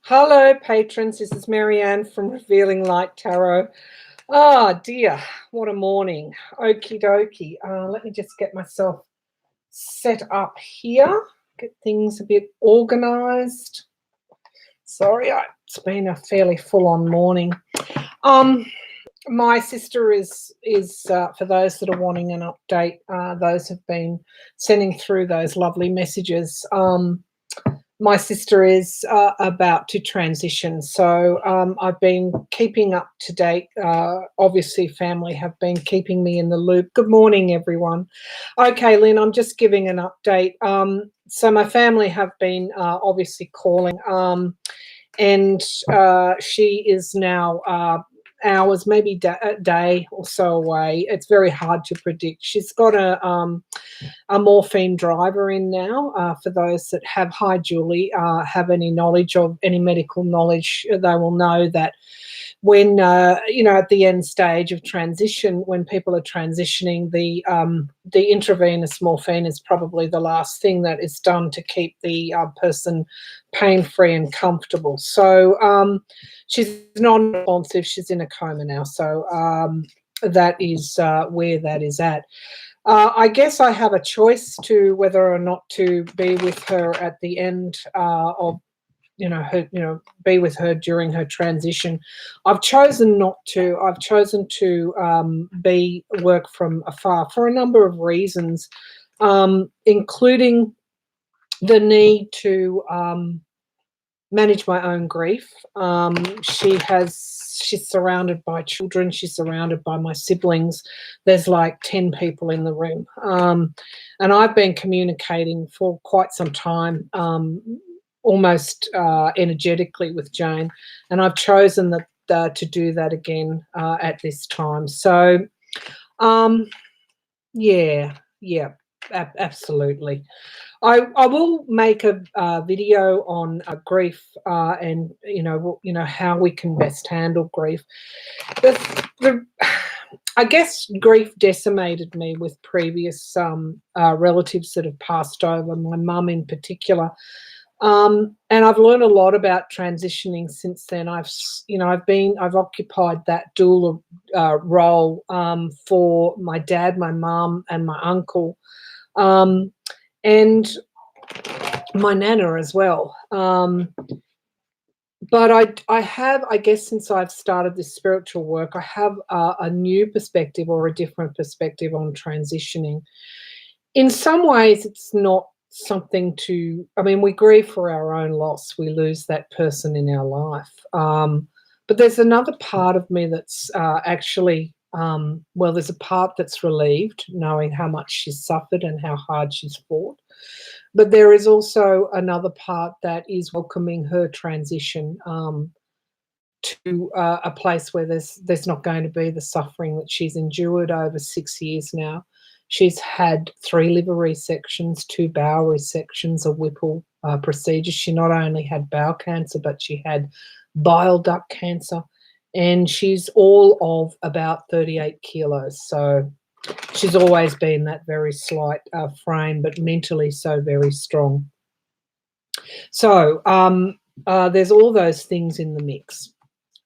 Hello, patrons. This is Marianne from Revealing Light Tarot. Ah, dear, what a morning. Okie dokie. Let me just get myself set up here, get things a bit organized. Sorry, it's been a fairly full-on morning. My sister is for those that are wanting an update, those have been sending through those lovely messages. My sister is about to transition, so I've been keeping up to date. Obviously, family have been keeping me in the loop. Good morning, everyone. Okay, Lynn, I'm just giving an update. So my family have been obviously calling, and she is now hours, maybe a day or so away. It's very hard to predict. She's got a morphine driver in now. For those that have, hi Julie, have any knowledge of any medical knowledge, they will know that when at the end stage of transition, when people are transitioning, the intravenous morphine is probably the last thing that is done to keep the person pain-free and comfortable. So she's non-responsive. She's in a coma now. So that is where that is at. I guess I have a choice to whether or not to be with her at the end of, be with her during her transition. I've chosen not to. I've chosen to work from afar for a number of reasons, including the need to manage my own grief. She's surrounded by children. She's surrounded by my siblings. There's like 10 people in the room. And I've been communicating for quite some time, almost energetically with Jane. And I've chosen to do that again at this time. So, yeah, absolutely. I will make a video on grief and how we can best handle grief. I guess grief decimated me with previous relatives that have passed over, my mum in particular. And I've learned a lot about transitioning since then. I've occupied that dual role for my dad, my mum, and my uncle. And my nana as well. But I have, I guess, since I've started this spiritual work, I have a new perspective or a different perspective on transitioning. In some ways, it's not something we grieve for our own loss. We lose that person in our life. But there's another part of me that's actually, there's a part that's relieved, knowing how much she's suffered and how hard she's fought. But there is also another part that is welcoming her transition to a place where there's not going to be the suffering that she's endured over 6 years now. She's had 3 liver resections, 2 bowel resections, a Whipple procedure. She not only had bowel cancer, but she had bile duct cancer. And she's all of about 38 kilos. So she's always been that very slight frame, but mentally so very strong. So there's all those things in the mix.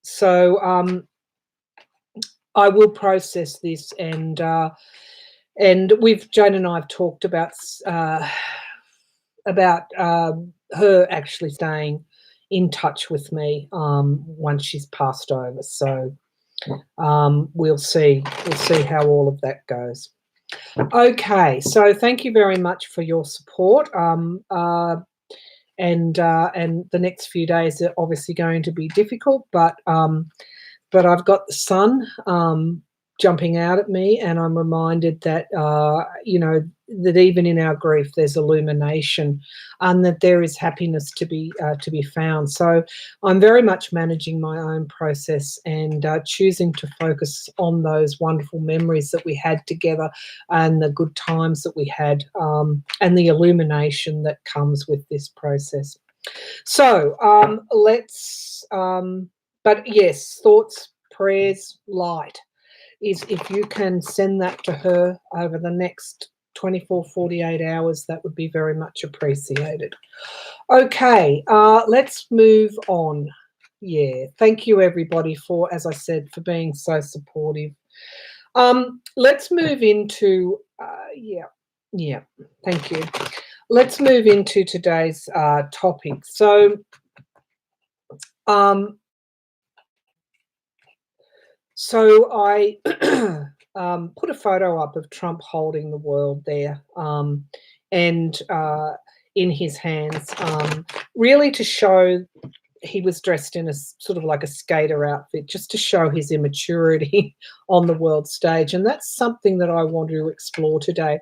So I will process this, and with Jane and I have talked about her actually staying in touch with me once she's passed over. So we'll see how all of that goes. Okay, so thank you very much for your support. And the next few days are obviously going to be difficult, but I've got the sun jumping out at me, and I'm reminded that that even in our grief there's illumination, and that there is happiness to be found. So I'm very much managing my own process and choosing to focus on those wonderful memories that we had together and the good times that we had, and the illumination that comes with this process. So but yes, thoughts, prayers, light is, if you can send that to her over the next 24, 48 hours, that would be very much appreciated. Okay, let's move on. Yeah, thank you everybody for, as I said, for being so supportive. Let's move into, yeah, thank you. Let's move into today's topic. So, I put a photo up of Trump holding the world there, and in his hands, really to show he was dressed in a sort of like a skater outfit, just to show his immaturity on the world stage. And that's something that I want to explore today.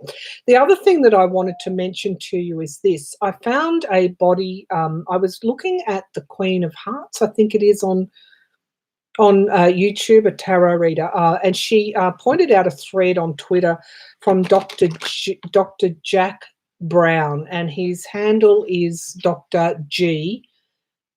The other thing that I wanted to mention to you is this. I found a body, I was looking at the Queen of Hearts, I think it is on YouTube, a tarot reader, and she pointed out a thread on Twitter from Dr. Jack Brown, and his handle is Dr.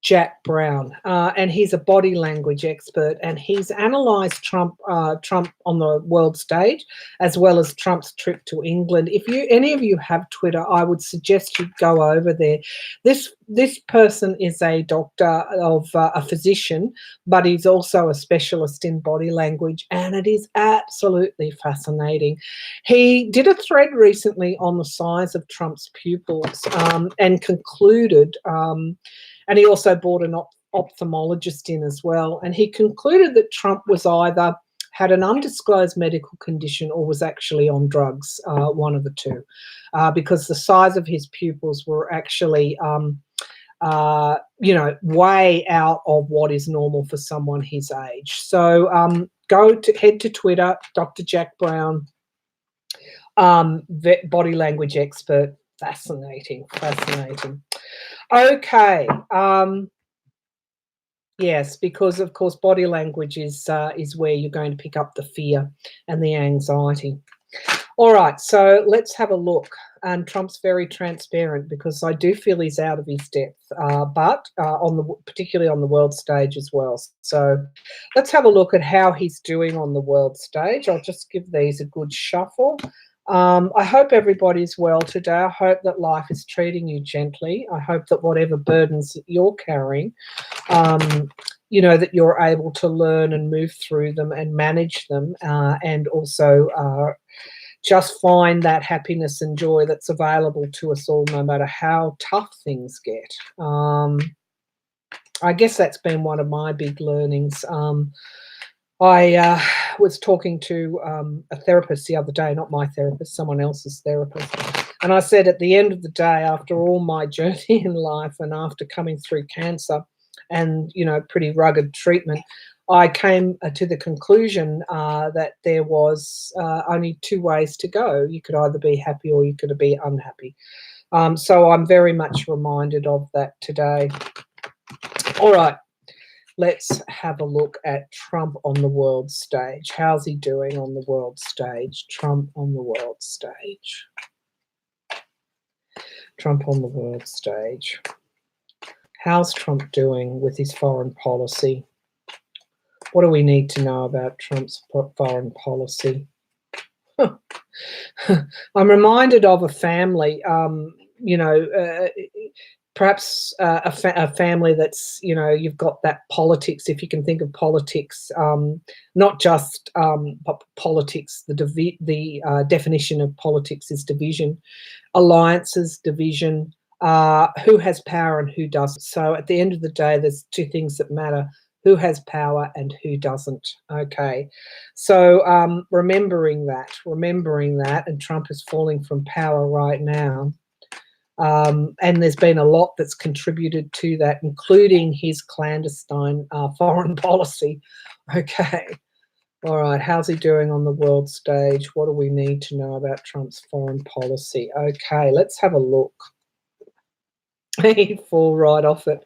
Jack Brown, and he's a body language expert, and he's analysed Trump on the world stage, as well as Trump's trip to England. If any of you have Twitter, I would suggest you go over there. This person is a doctor of a physician, but he's also a specialist in body language, and it is absolutely fascinating. He did a thread recently on the size of Trump's pupils, and concluded. And he also brought an ophthalmologist in as well. And he concluded that Trump was either had an undisclosed medical condition or was actually on drugs, one of the two, because the size of his pupils were actually, way out of what is normal for someone his age. So head to Twitter, Dr. Jack Brown, body language expert. Fascinating. Okay. Yes, because of course body language is where you're going to pick up the fear and the anxiety. All right, so let's have a look. And Trump's very transparent, because I do feel he's out of his depth, but particularly on the world stage as well. So let's have a look at how he's doing on the world stage. I'll just give these a good shuffle. I hope everybody's well today. I hope that life is treating you gently. I hope that whatever burdens that you're carrying, that you're able to learn and move through them and manage them, and also just find that happiness and joy that's available to us all, no matter how tough things get. I guess that's been one of my big learnings. I was talking to a therapist the other day, not my therapist, someone else's therapist. And I said, at the end of the day, after all my journey in life and after coming through cancer and, pretty rugged treatment, I came to the conclusion that there was only two ways to go. You could either be happy or you could be unhappy. So I'm very much reminded of that today. All right. Let's have a look at Trump on the world stage. How's he doing on the world stage? Trump on the world stage. Trump on the world stage. How's Trump doing with his foreign policy? What do we need to know about Trump's foreign policy? I'm reminded of a family, perhaps a family that's, you've got that politics, if you can think of politics, not just politics, the definition of politics is division, alliances, division, who has power and who doesn't. So at the end of the day, there's two things that matter: who has power and who doesn't. Okay, so remembering that, and Trump is falling from power right now. And there's been a lot that's contributed to that, including his clandestine foreign policy. Okay. All right. How's he doing on the world stage? What do we need to know about Trump's foreign policy? Okay, let's have a look. He'd fall right off it.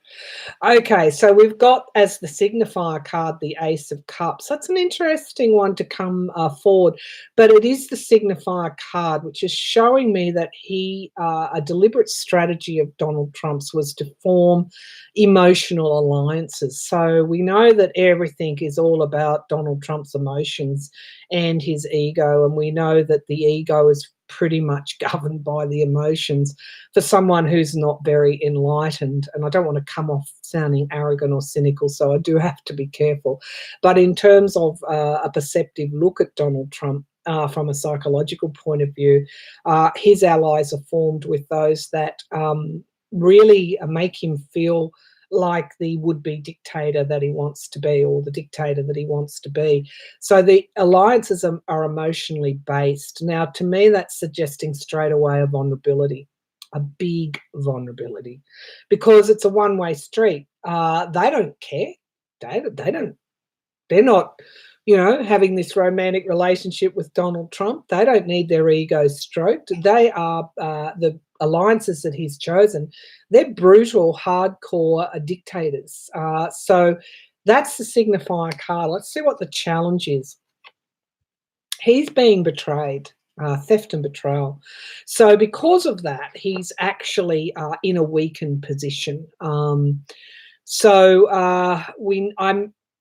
Okay, so we've got as the signifier card the Ace of Cups. That's an interesting one to come forward, but it is the signifier card, which is showing me that a deliberate strategy of Donald Trump's was to form emotional alliances. So we know that everything is all about Donald Trump's emotions and his ego, and we know that the ego is pretty much governed by the emotions for someone who's not very enlightened. And I don't want to come off sounding arrogant or cynical, so I do have to be careful. But in terms of a perceptive look at Donald Trump, from a psychological point of view, his allies are formed with those that really make him feel like the would-be dictator that he wants to be, or the dictator that he wants to be. So the alliances are emotionally based. Now, to me, that's suggesting straight away a vulnerability, a big vulnerability, because it's a one-way street. They don't care, David. They're not, having this romantic relationship with Donald Trump. They don't need their egos stroked. They are the alliances that he's chosen. They're brutal, hardcore dictators. So that's the signifier card. Let's see what the challenge is. He's being betrayed. Theft and betrayal. So because of that, he's actually in a weakened position. I'm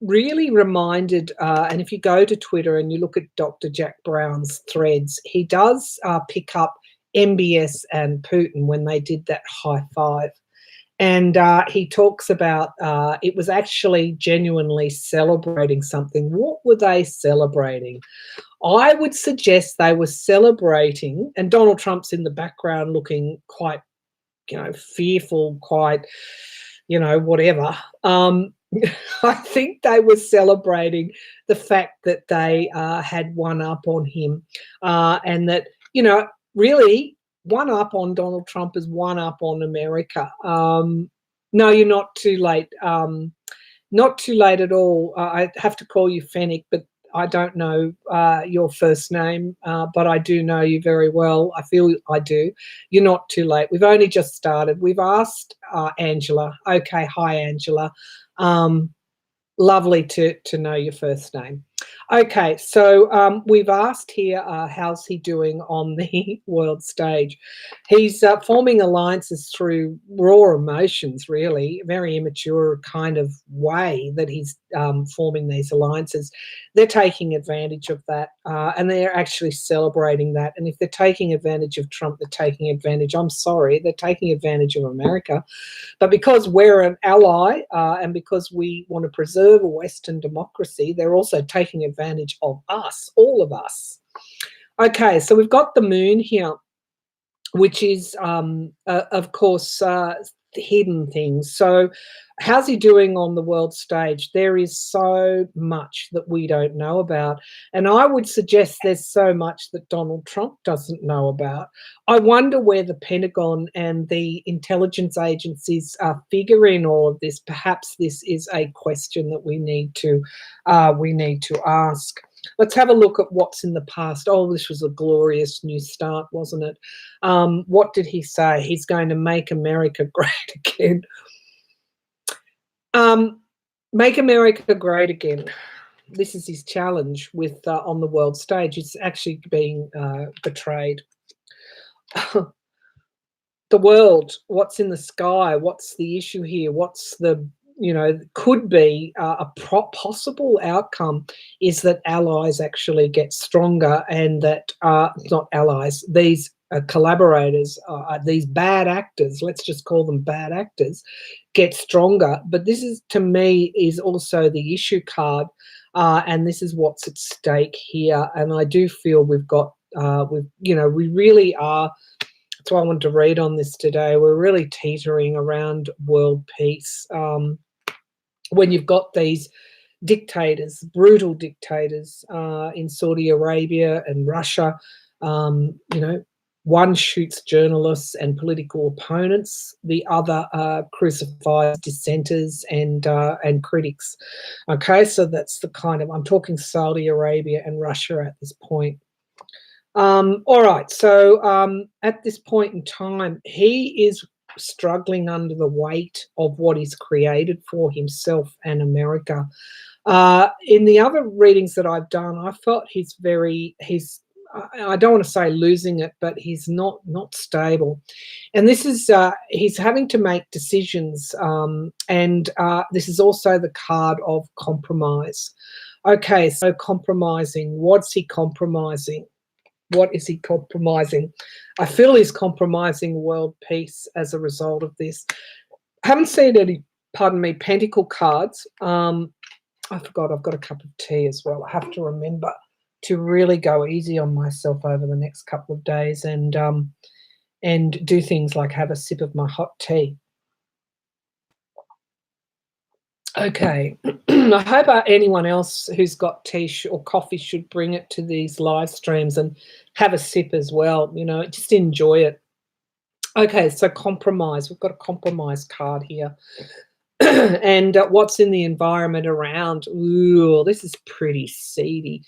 really reminded, and if you go to Twitter and you look at Dr. Jack Brown's threads, he does pick up MBS and Putin when they did that high five. And he talks about it was actually genuinely celebrating something. What were they celebrating? I would suggest they were celebrating, and Donald Trump's in the background looking quite, fearful, quite, whatever. I think they were celebrating the fact that they had one up on him, and that, really one up on Donald Trump is one up on America. No, you're not too late. Not too late at all. I have to call you Fennec, but I don't know your first name, but I do know you very well. I feel I do. You're not too late. We've only just started. We've asked Angela. Okay, hi, Angela. Lovely to know your first name. Okay, so we've asked here, how's he doing on the world stage? He's forming alliances through raw emotions, really, very immature kind of way that he's forming these alliances. They're taking advantage of that, and they're actually celebrating that. And if they're taking advantage of Trump, they're taking advantage, I'm sorry, they're taking advantage of America. But because we're an ally and because we want to preserve a Western democracy, they're also taking advantage of us, all of us. Okay, so we've got the moon here, which is, of course, hidden things. So how's he doing on the world stage? There is so much that we don't know about. And I would suggest there's so much that Donald Trump doesn't know about. I wonder where the Pentagon and the intelligence agencies figure in all of this. Perhaps this is a question that we need to ask. Let's have a look at what's in the past. Oh, this was a glorious new start, wasn't it? What did he say? He's going to make America great again. Make America great again. This is his challenge with on the world stage. It's actually being betrayed. The world, what's in the sky? What's the issue here? What's the could be a possible outcome is that allies actually get stronger, and that not allies, these collaborators, these bad actors, let's just call them bad actors, get stronger. But this is, to me, is also the issue card, and this is what's at stake here. And I do feel we've got, we really are. That's why I wanted to read on this today. We're really teetering around world peace. When you've got these dictators, brutal dictators in Saudi Arabia and Russia, one shoots journalists and political opponents, the other crucifies dissenters and critics. Okay, so that's the kind of, I'm talking Saudi Arabia and Russia at this point. All right, so at this point in time, he is struggling under the weight of what he's created for himself and America. In the other readings that I've done, I felt I don't want to say losing it, but he's not stable. And this is, he's having to make decisions, and this is also the card of compromise. Okay, so compromising. What's he compromising? What is he compromising? I feel he's compromising world peace as a result of this. I haven't seen any, pardon me, pentacle cards. I forgot I've got a cup of tea as well. I have to remember to really go easy on myself over the next couple of days and do things like have a sip of my hot tea. Okay. I hope anyone else who's got tea or coffee should bring it to these live streams and have a sip as well. You know, just enjoy it. Okay, so compromise. We've got a compromise card here. And what's in the environment around? Ooh, this is pretty seedy.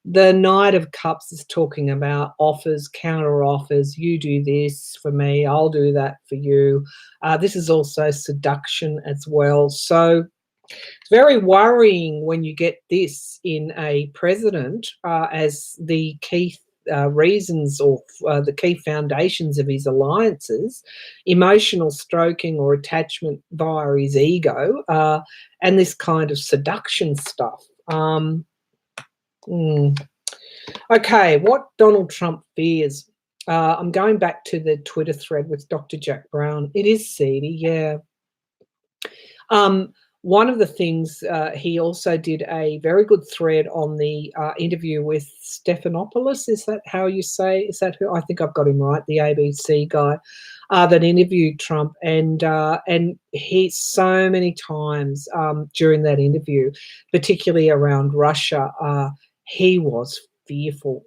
The Knight of Cups is talking about offers, counter offers. You do this for me, I'll do that for you. This is also seduction as well. So it's very worrying when you get this in a president as the key reasons or the key foundations of his alliances, emotional stroking or attachment via his ego, and this kind of seduction stuff. Okay, what Donald Trump fears. I'm going back to the Twitter thread with Dr. Jack Brown. It is seedy, yeah. One of the things he also did a very good thread on the interview with Stephanopoulos. Is that how you say? Is that who? I think I've got him right. The ABC guy that interviewed Trump, and he so many times during that interview, particularly around Russia, he was fearful.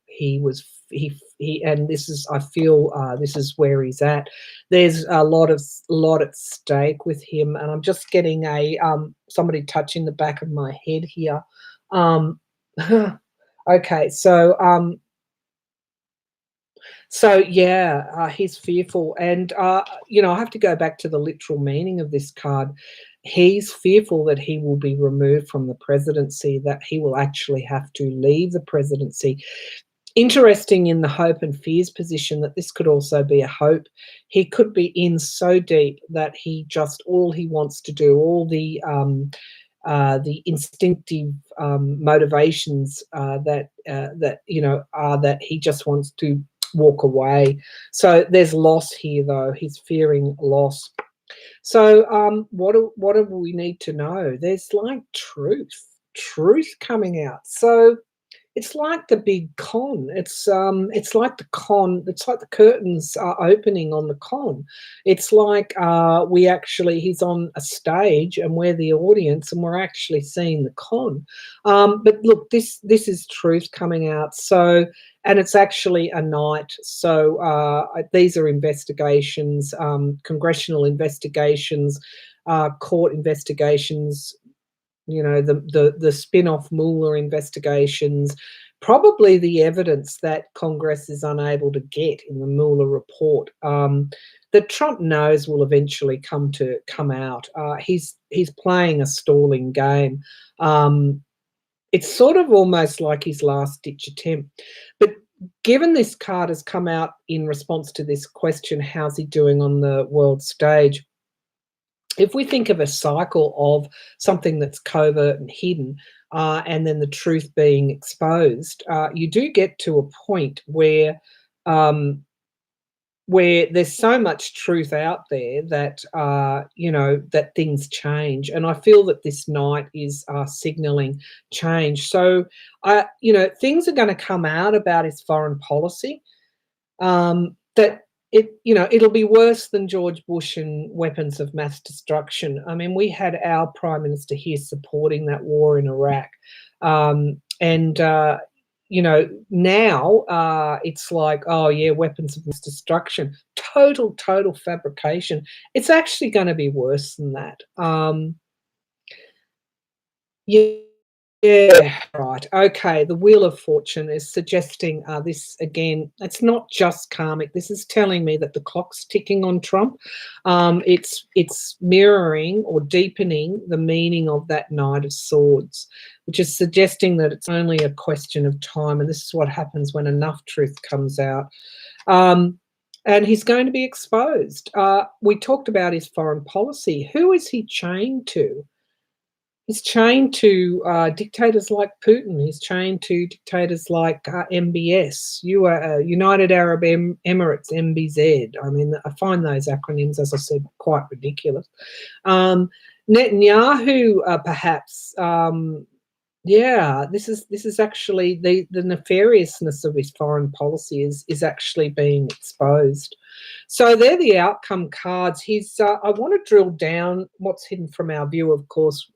And this is, I feel, this is where he's at. There's a lot at stake with him, and I'm just getting a somebody touching the back of my head here. Okay, so yeah, he's fearful, and you know, I have to go back to the literal meaning of this card. He's fearful that he will be removed from the presidency, that he will actually have to leave the presidency. Interesting in the hope and fears position that this could also be a hope. He could be in so deep that all he wants to do, all the instinctive motivations that you know are that he just wants to walk away. So there's loss here, though. He's fearing loss. So what do we need to know? There's like truth coming out. So it's like the big con. It's like the con. It's like the curtains are opening on the con. It's like he's on a stage and we're the audience and we're actually seeing the con. But look, this is truth coming out. So, and it's actually a night. So these are investigations, congressional investigations, court investigations. You know, the spin-off Mueller investigations, probably the evidence that Congress is unable to get in the Mueller report, that Trump knows will eventually come out. He's playing a stalling game. It's sort of almost like his last-ditch attempt. But given this card has come out in response to this question, how's he doing on the world stage? If we think of a cycle of something that's covert and hidden, and then the truth being exposed, you do get to a point where there's so much truth out there that you know, that things change. And I feel that this night is signalling change. So you know, things are going to come out about his foreign policy that you know, it'll be worse than George Bush and weapons of mass destruction. I mean, we had our Prime Minister here supporting that war in Iraq. You know, now it's like, oh yeah, weapons of mass destruction, total fabrication. It's actually going to be worse than that. Yeah, right. Okay, the Wheel of Fortune is suggesting this again. It's not just karmic. This is telling me that the clock's ticking on Trump. It's mirroring or deepening the meaning of that Knight of Swords, which is suggesting that it's only a question of time. And this is what happens when enough truth comes out. And he's going to be exposed. We talked about his foreign policy. Who is he chained to? He's chained to dictators like Putin. He's chained to dictators like MBS, United Arab Emirates, MBZ. I mean, I find those acronyms, as I said, quite ridiculous. Netanyahu, perhaps. Yeah, this is actually the nefariousness of his foreign policy is actually being exposed. So they're the outcome cards. I want to drill down what's hidden from our view. Of course,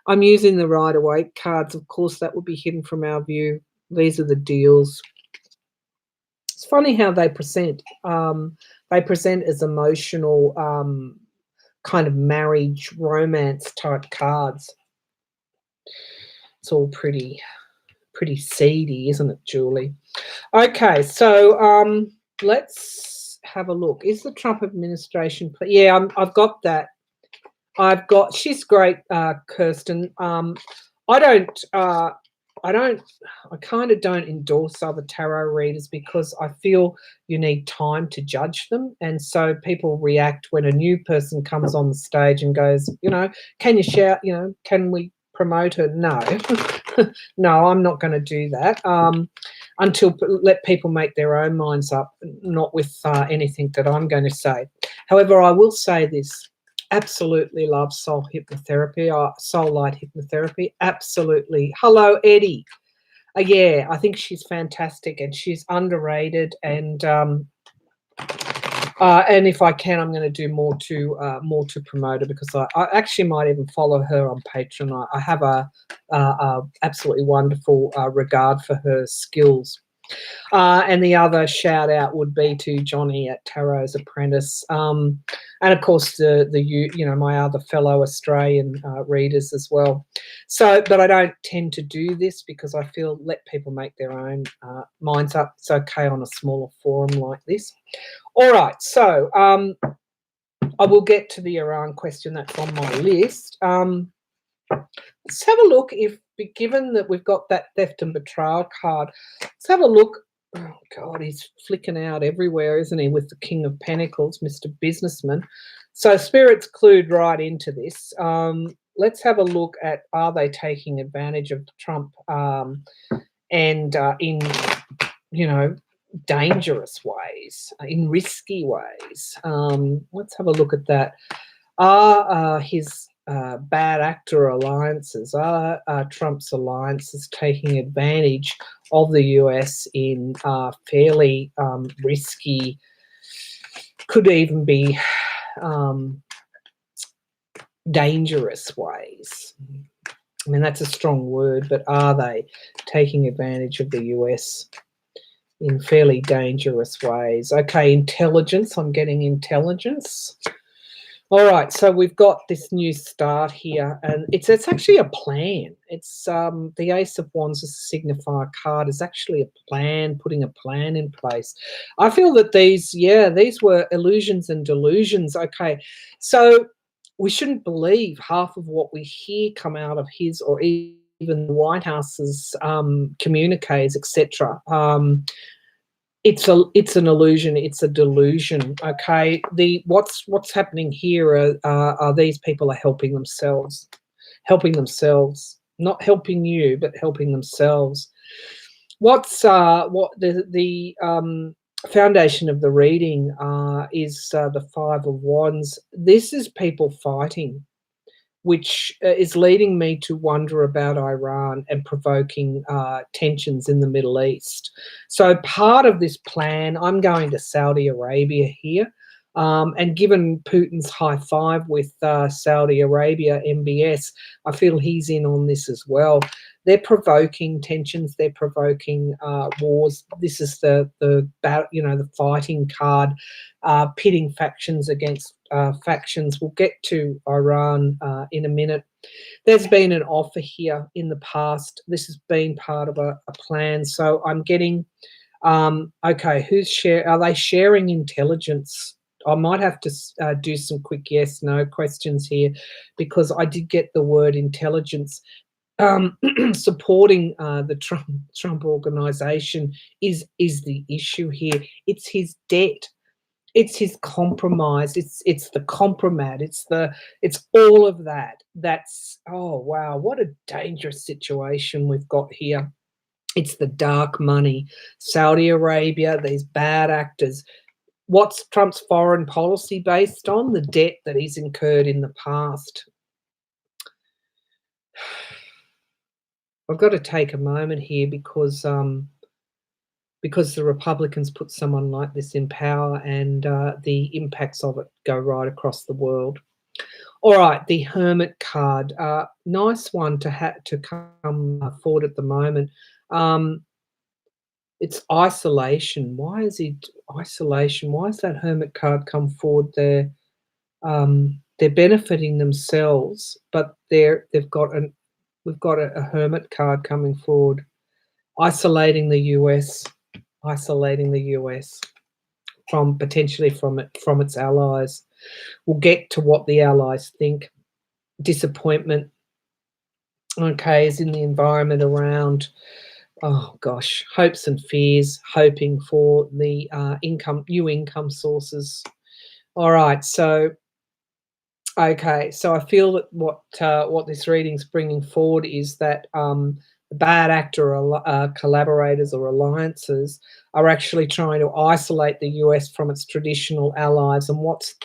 I'm using the Rider Waite cards. Of course, that would be hidden from our view. These are the deals. It's funny how they present. They present as emotional, kind of marriage, romance type cards. It's all pretty seedy, isn't it, Julie? Okay, so let's have a look. Is the Trump administration? Yeah, I've got that. She's great, Kirsten. I kind of don't endorse other tarot readers because I feel you need time to judge them. And so people react when a new person comes on the stage and goes, can you shout, can we promote her? No, no, I'm not going to do that until let people make their own minds up, not with anything that I'm going to say. However, I will say this. Absolutely love soul hypnotherapy, soul light hypnotherapy. Absolutely. Hello, Eddie. Yeah, I think she's fantastic and she's underrated. And if I can, I'm going to do more to promote her because I actually might even follow her on Patreon. I have a absolutely wonderful regard for her skills. And the other shout out would be to Johnny at Tarot's Apprentice, and of course my other fellow Australian readers as well. So, but I don't tend to do this because I feel let people make their own minds up. It's okay on a smaller forum like this. All right, so I will get to the Iran question that's on my list. Let's have a look given that we've got that theft and betrayal card, let's have a look. Oh, God, he's flicking out everywhere, isn't he, with the King of Pentacles, Mr. Businessman. So Spirit's clued right into this. Let's have a look at, are they taking advantage of Trump and in, dangerous ways, in risky ways? Let's have a look at that. Are his bad actor alliances, are Trump's alliances taking advantage of the US in fairly risky, could even be dangerous ways? I mean, that's a strong word, but are they taking advantage of the US in fairly dangerous ways? Okay, intelligence. I'm getting intelligence. All right, so we've got this new start here, and it's actually a plan. It's the Ace of Wands as a signifier card is actually a plan, putting a plan in place. I feel that these were illusions and delusions. Okay, so we shouldn't believe half of what we hear come out of his or even the White House's communiques, etc. It's an illusion. It's a delusion. Okay. What's happening here are these people are helping themselves, not helping you, but helping themselves. What the foundation of the reading is the Five of Wands. This is people fighting, which is leading me to wonder about Iran and provoking tensions in the Middle East. So part of this plan, I'm going to Saudi Arabia here. And given Putin's high five with Saudi Arabia, MBS, I feel he's in on this as well. They're provoking tensions. They're provoking wars. This is the fighting card, pitting factions against factions. We'll get to Iran in a minute. There's been an offer here in the past. This has been part of a plan. So I'm getting, okay, are they sharing intelligence? I might have to do some quick yes/no questions here because I did get the word intelligence. Supporting the Trump organization is the issue here. It's his debt. it's his compromise. It's the compromat. It's all of that. That's, oh wow, what a dangerous situation we've got here. It's the dark money, Saudi Arabia, these bad actors. What's Trump's foreign policy based on? The debt that he's incurred in the past. I've got to take a moment here because the Republicans put someone like this in power, and the impacts of it go right across the world. All right, the Hermit card, nice one to come forward at the moment. It's isolation. Why is he isolation? Why has that Hermit card come forward there? They're benefiting themselves, but we've got a Hermit card coming forward, isolating the US from potentially from its allies. We'll get to what the allies think. Disappointment, okay, is in the environment around, oh gosh, hopes and fears, hoping for the new income sources. All right, so okay, so I feel that what this reading's bringing forward is that the bad actor collaborators or alliances are actually trying to isolate the US from its traditional allies. And what's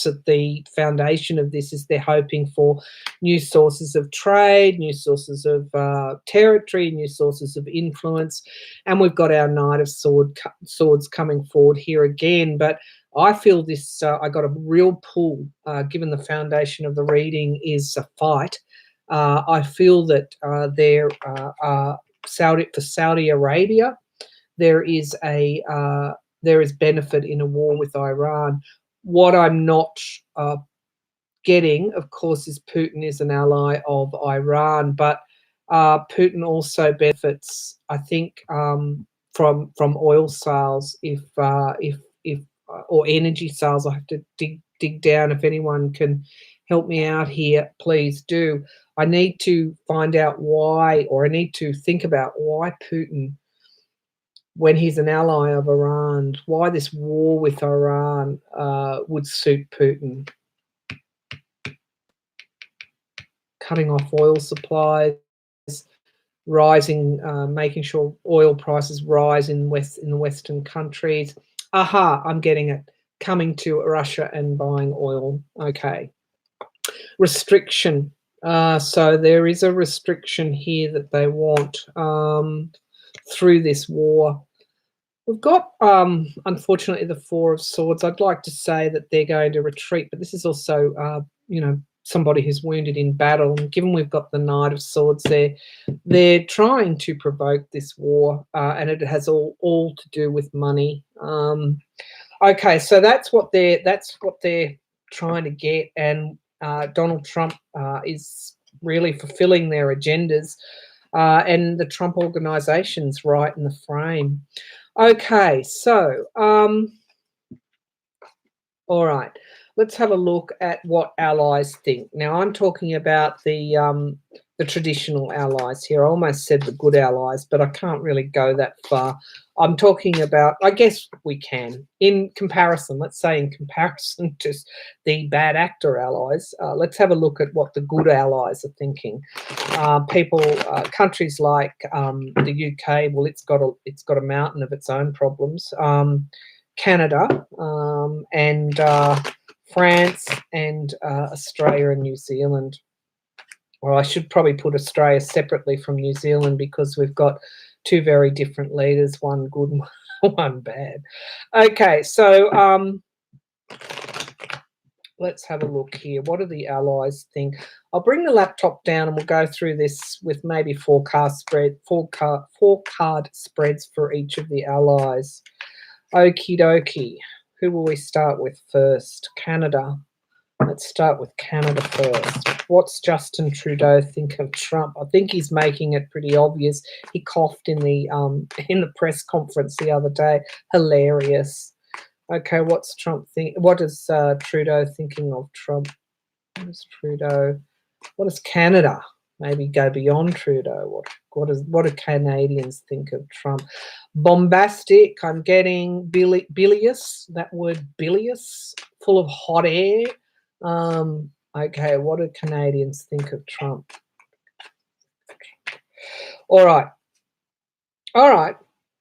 at the foundation of this is they're hoping for new sources of trade, new sources of territory, new sources of influence. And we've got our Knight of Swords coming forward here again. But I feel this, I got a real pull, given the foundation of the reading is a fight. I feel that for Saudi Arabia, there is benefit in a war with Iran. What I'm not getting, of course, is Putin is an ally of Iran, but Putin also benefits, I think, from oil sales, if or energy sales. I have to dig down. If anyone can help me out here, please do. I need to find out why, or I need to think about why Putin, when he's an ally of Iran, why this war with Iran would suit Putin. Cutting off oil supplies, rising, making sure oil prices rise in the Western countries. Aha, I'm getting it. Coming to Russia and buying oil. Okay. Restriction. So there is a restriction here that they want through this war. We've got, unfortunately, the Four of Swords. I'd like to say that they're going to retreat, but this is also, somebody who's wounded in battle. And given we've got the Knight of Swords there, they're trying to provoke this war, and it has all to do with money. Okay, so that's what they're trying to get, and Donald Trump is really fulfilling their agendas, and the Trump organization's right in the frame. Okay, so all right, let's have a look at what allies think. Now, I'm talking about the traditional allies here. I almost said the good allies, but I can't really go that far. I'm talking about, I guess we can, in comparison, let's say in comparison to the bad actor allies, let's have a look at what the good allies are thinking. Countries like the UK, well, it's got a mountain of its own problems. Canada and France and Australia and New Zealand. Well, I should probably put Australia separately from New Zealand because we've got two very different leaders, one good, one bad. Okay, so let's have a look here. What do the allies think? I'll bring the laptop down and we'll go through this with maybe four card spreads for each of the allies. Okie dokie. Who will we start with first? Canada. Let's start with Canada first. What's Justin Trudeau think of Trump? I think he's making it pretty obvious. He coughed in the press conference the other day. Hilarious. Okay, what's Trump think? What is Trudeau thinking of Trump? What is Trudeau? What is Canada? maybe go beyond Trudeau. What do Canadians think of Trump? Bombastic. I'm getting bilious. That word bilious, full of hot air. Okay, what do Canadians think of Trump? All right.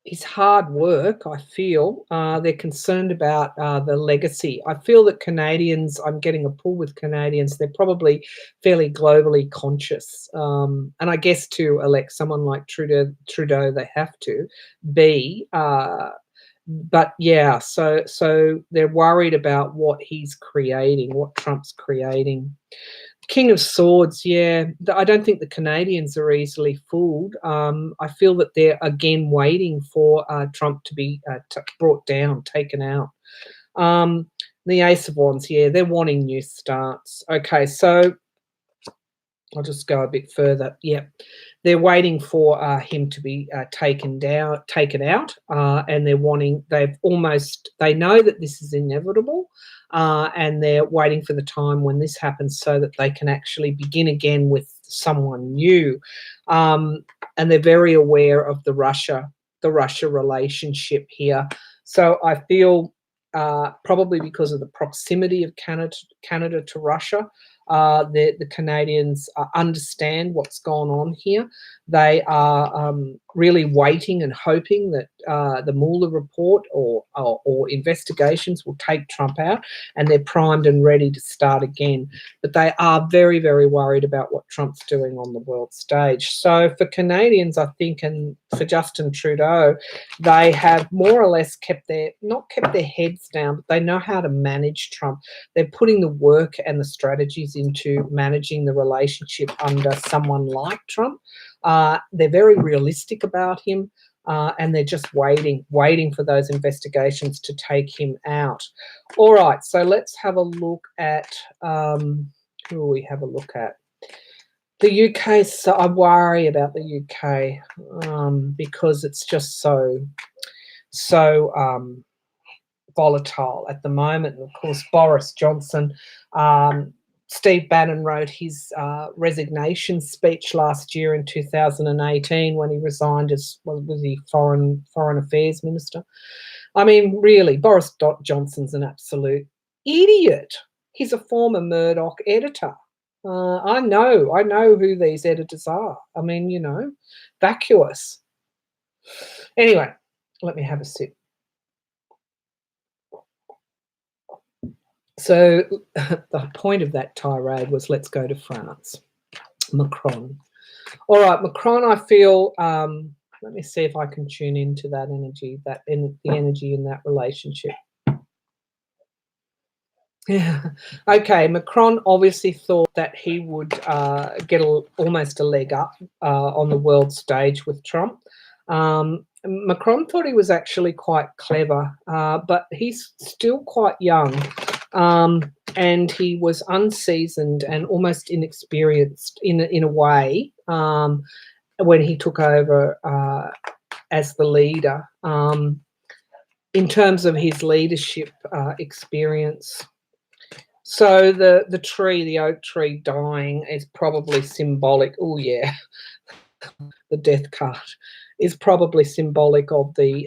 His hard work, I feel. They're concerned about the legacy. I feel that Canadians, I'm getting a pull with Canadians, they're probably fairly globally conscious. And I guess to elect someone like Trudeau they have to be. But yeah, so they're worried about what he's creating, what Trump's creating. King of Swords, yeah. I don't think the Canadians are easily fooled. I feel that they're again waiting for Trump to be brought down, taken out. The Ace of Wands, yeah, they're wanting new starts. Okay, so I'll just go a bit further. Yeah, they're waiting for him to be taken out, and they know that this is inevitable, and they're waiting for the time when this happens so that they can actually begin again with someone new. And they're very aware of the Russia relationship here. So I feel probably because of the proximity of Canada to Russia, the Canadians understand what's gone on here. They are really waiting and hoping that the Mueller report or investigations will take Trump out, and they're primed and ready to start again. But they are very, very worried about what Trump's doing on the world stage. So for Canadians, I think, and for Justin Trudeau, they have more or less not kept their heads down, but they know how to manage Trump. They're putting the work and the strategies into managing the relationship under someone like Trump. They're very realistic about him, and they're just waiting for those investigations to take him out. All right, so let's have a look at who will we have a look at? The UK. So I worry about the UK because it's just so volatile at the moment. And of course, Boris Johnson, Steve Bannon wrote his resignation speech last year in 2018 when he resigned as was he foreign affairs minister. I mean, really, Boris Johnson's an absolute idiot. He's a former Murdoch editor. I know who these editors are. I mean, vacuous. Anyway, let me have a sip. So the point of that tirade was, let's go to France. Macron. All right, Macron, I feel, let me see if I can tune into that energy, the energy in that relationship. Yeah. Okay, Macron obviously thought that he would get almost a leg up on the world stage with Trump. Macron thought he was actually quite clever, but he's still quite young. And he was unseasoned and almost inexperienced in a way when he took over as the leader. In terms of his leadership experience. So the oak tree dying is probably symbolic. Oh yeah, the death card is probably symbolic of the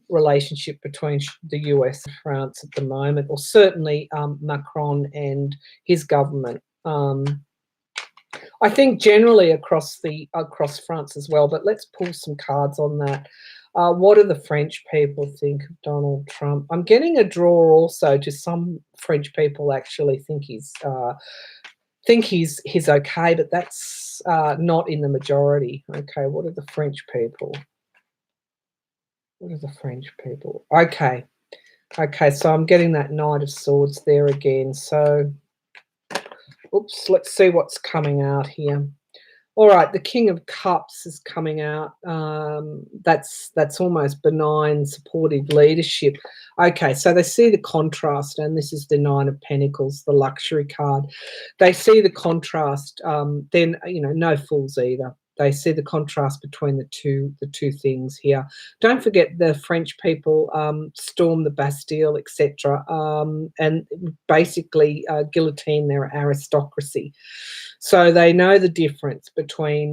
relationship between the US and France at the moment, or certainly Macron and his government. I think generally across France as well, but let's pull some cards on that. What do the French people think of Donald Trump? I'm getting a draw also to some French people actually think he's okay, but that's not in the majority. Okay, what are the French people? What are the French people? Okay, so I'm getting that Knight of Swords there again. So, oops, let's see what's coming out here. All right, the King of Cups is coming out. That's almost benign, supportive leadership. Okay, so they see the contrast, and this is the Nine of Pentacles, the luxury card. They see the contrast. Then no fools either. they see the contrast between the two things here. Don't forget the French people stormed the Bastille, etc., and basically guillotine their aristocracy. So they know the difference between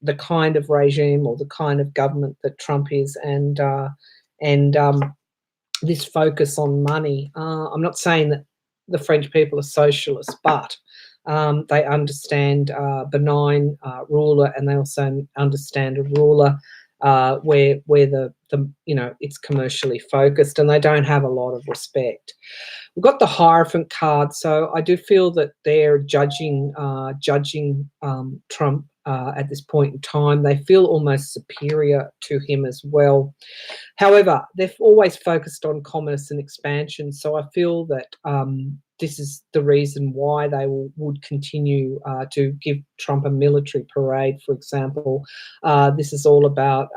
the kind of regime or the kind of government that Trump is, and this focus on money. I'm not saying that the French people are socialists, but they understand benign ruler, and they also understand a ruler where the it's commercially focused, and they don't have a lot of respect. We've got the Hierophant card, so I do feel that they're judging Trump at this point in time. They feel almost superior to him as well. However, they've always focused on commerce and expansion, so I feel that this is the reason why they would continue to give Trump a military parade, for example. This is all about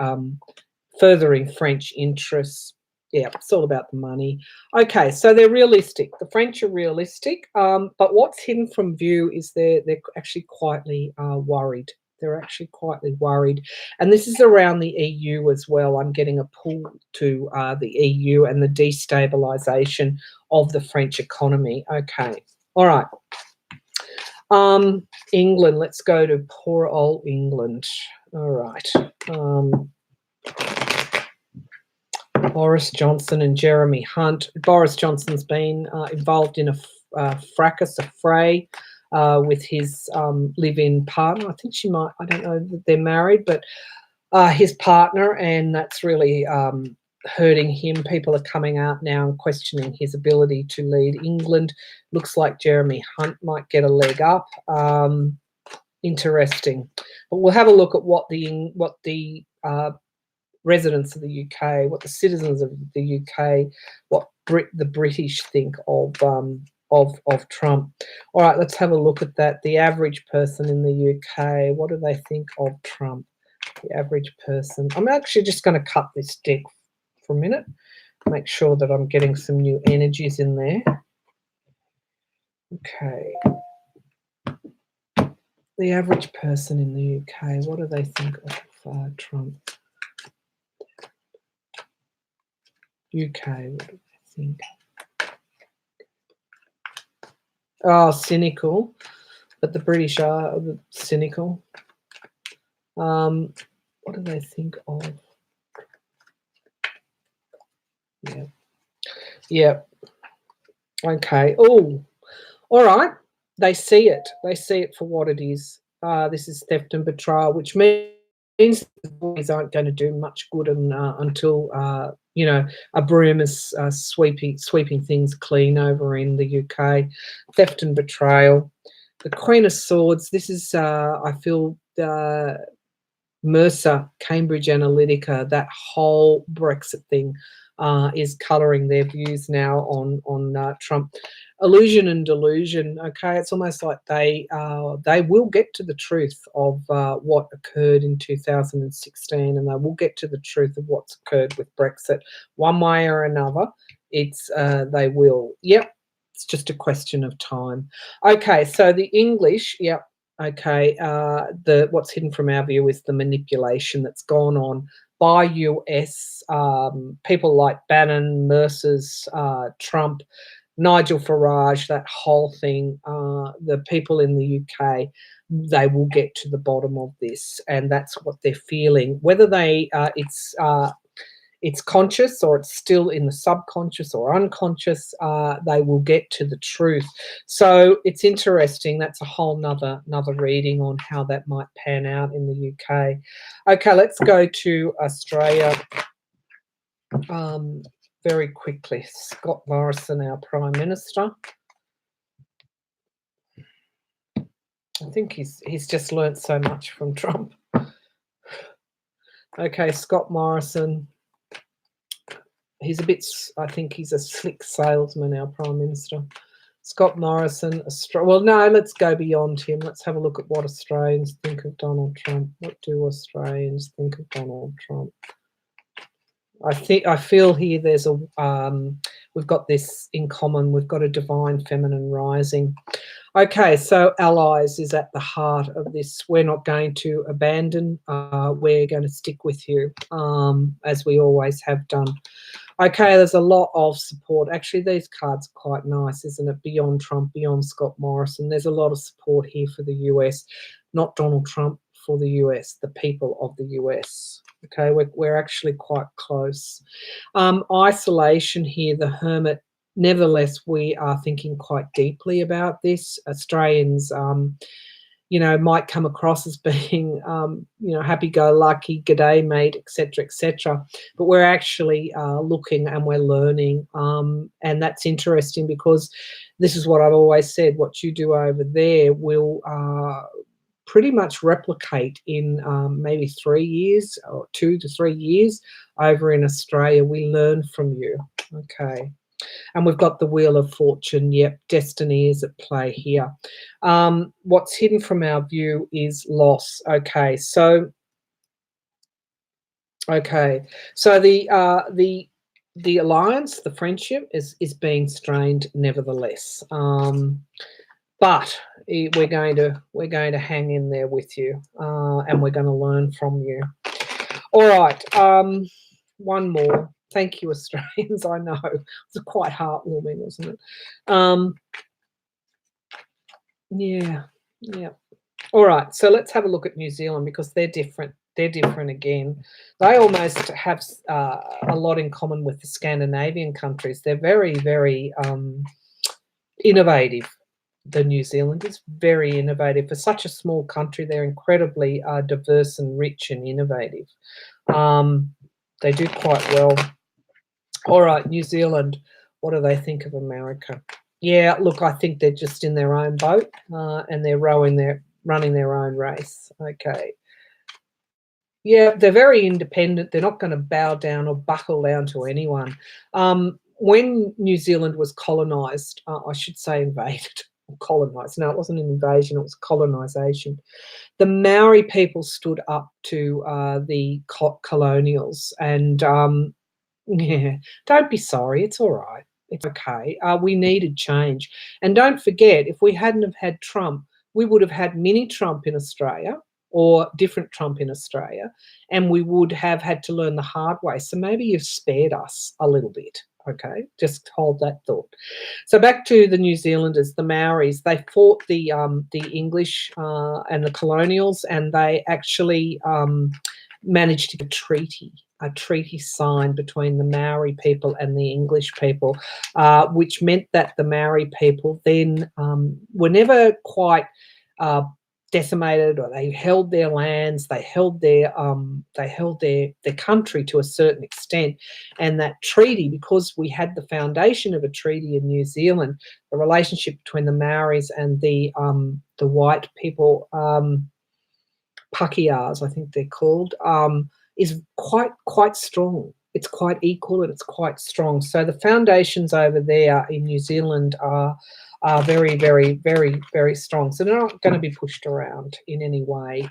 furthering French interests. Yeah, it's all about the money. Okay, so they're realistic. The French are realistic, but what's hidden from view is they're actually quietly worried. They're actually quietly worried. And this is around the EU as well. I'm getting a pull to the EU and the destabilisation of the French economy. Okay, all right. England, let's go to poor old England. All right. Boris Johnson and Jeremy Hunt. Boris Johnson's been involved in a fracas, a fray with his live-in partner. I think I don't know that they're married, but his partner, and that's really hurting him. People are coming out now and questioning his ability to lead England. Looks like Jeremy Hunt might get a leg up. Interesting. But we'll have a look at what the residents of the UK, what the citizens of the UK, what the British think of Trump. All right, let's have a look at that. The average person in the UK, what do they think of Trump? The average person. I'm actually just going to cut this deck for a minute, make sure that I'm getting some new energies in there. Okay. The average person in the UK, what do they think of Trump? UK, what do they think? Oh, cynical, but the British are cynical. What do they think of? Yeah. Okay. Oh, all right. They see it. They see it for what it is. This is theft and betrayal, which means the boys aren't going to do much good until a broom is sweeping things clean over in the UK. Theft and betrayal. The Queen of Swords. This is I feel Mercer, Cambridge Analytica, that whole Brexit thing is colouring their views now on Trump. Illusion and delusion. Okay, it's almost like they will get to the truth of what occurred in 2016, and they will get to the truth of what's occurred with Brexit, one way or another. They will. Yep, it's just a question of time. Okay, so the English. Yep. Okay, what's hidden from our view is the manipulation that's gone on by US people like Bannon, Mercer's, Trump, Nigel Farage, that whole thing. The people in the UK, they will get to the bottom of this, and that's what they're feeling. Whether it's conscious or it's still in the subconscious or unconscious, they will get to the truth. So it's interesting. That's a whole nother reading on how that might pan out in the UK. Okay, let's go to Australia very quickly. Scott Morrison, our Prime Minister. I think he's just learnt so much from Trump. Okay, Scott Morrison. I think he's a slick salesman, our Prime Minister. Scott Morrison, well, no, let's go beyond him. Let's have a look at what Australians think of Donald Trump. What do Australians think of Donald Trump? I feel here there's a we've got this in common. We've got a divine feminine rising. Okay, so allies is at the heart of this. We're not going to abandon. We're going to stick with you, as we always have done. Okay, there's a lot of support. Actually, these cards are quite nice, isn't it? Beyond Trump, beyond Scott Morrison. There's a lot of support here for the US, not Donald Trump, for the US, the people of the US. Okay, we're actually quite close. Isolation here, the Hermit. Nevertheless, we are thinking quite deeply about this. Australians, might come across as being, happy-go-lucky, g'day, mate, etc., etc. But we're actually looking and we're learning, and that's interesting because this is what I've always said. What you do over there will pretty much replicate in maybe 3 years or 2 to 3 years over in Australia. We learn from you. Okay. And we've got the Wheel of Fortune. Yep, destiny is at play here. What's hidden from our view is loss. Okay, so the alliance, the friendship is being strained nevertheless. But we're going to hang in there with you, and we're going to learn from you. All right, one more. Thank you, Australians. I know it's quite heartwarming, wasn't it? Yeah. All right, so let's have a look at New Zealand because they're different. They're different again. They almost have a lot in common with the Scandinavian countries. They're very, very innovative. The New Zealanders, very innovative. For such a small country, they're incredibly diverse and rich and innovative. They do quite well. All right, New Zealand, what do they think of America? Yeah, look, I think they're just in their own boat, and they're running their own race. Okay. Yeah, they're very independent. They're not going to bow down or buckle down to anyone. When New Zealand was colonised, I should say invaded, or colonised. No, it wasn't an invasion, it was colonisation. The Maori people stood up to the colonials and yeah, don't be sorry. It's all right. It's okay. We needed change. And don't forget, if we hadn't have had Trump, we would have had mini Trump in Australia or different Trump in Australia, and we would have had to learn the hard way. So maybe you've spared us a little bit. Okay, just hold that thought. So back to the New Zealanders, the Maoris. They fought the English and the colonials, and they actually managed to get a treaty signed between the Maori people and the English people, which meant that the Maori people then were never quite decimated, or they held their lands, they held their country to a certain extent. And that treaty, because we had the foundation of a treaty in New Zealand, the relationship between the Maoris and the white people, Pakeas, I think they're called, is quite strong. It's quite equal and it's quite strong. So the foundations over there in New Zealand are very, very, very, very strong. So they're not going to be pushed around in any way